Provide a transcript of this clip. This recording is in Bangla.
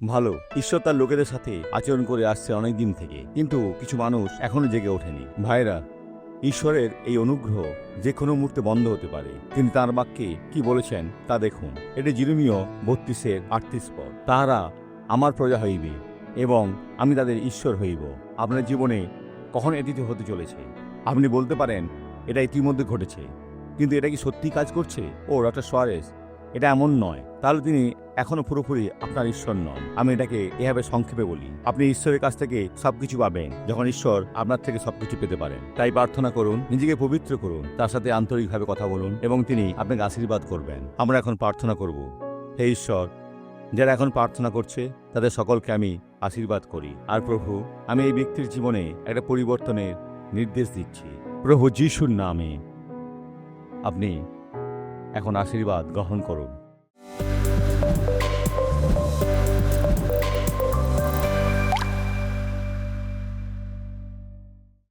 ভালো। ঈশ্বর তার লোকেদের সাথে আচরণ করে আসছে অনেক দিন থেকে, কিন্তু কিছু মানুষ এখনো জেগে ওঠেনি। ভাইরা, ঈশ্বরের এই অনুগ্রহ যে কোনো মুহূর্তে বন্ধ হতে পারে। তিনি তাঁর বাক্যে কি বলেছেন তা দেখুন। এটি জিরমীয় 32:38 পদ। তাহারা আমার প্রজা হইবে এবং আমি তাদের ঈশ্বর হইব। আপনার জীবনে কখন এটিতে হতে চলেছে? আপনি বলতে পারেন এটা ইতিমধ্যে ঘটেছে, কিন্তু এটা কি সত্যি কাজ করছে? ও ডক্টর সোয়ারেস, এটা এমন নয়। তাহলে তিনি এখনো পুরোপুরি আপনার ঈশ্বর নন। আমি এটাকে এভাবে সংক্ষেপে বলি, আপনি ঈশ্বরের কাছ থেকে সবকিছু পাবেন যখন ঈশ্বর আপনার থেকে সবকিছু পেতে পারেন। তাই প্রার্থনা করুন, নিজেকে পবিত্র করুন, তার সাথে আন্তরিকভাবে কথা বলুন এবং তিনি আপনাকে আশীর্বাদ করবেন। আমরা এখন প্রার্থনা করব। হে ঈশ্বর, যারা এখন প্রার্থনা করছে তাদের সকলকে আমি আশীর্বাদ করি। আর প্রভু, আমি এই ব্যক্তির জীবনে একটা পরিবর্তনের নির্দেশ দিচ্ছি। প্রভু যিশুর নামে আপনি এখন আশীর্বাদ গ্রহণ করুন।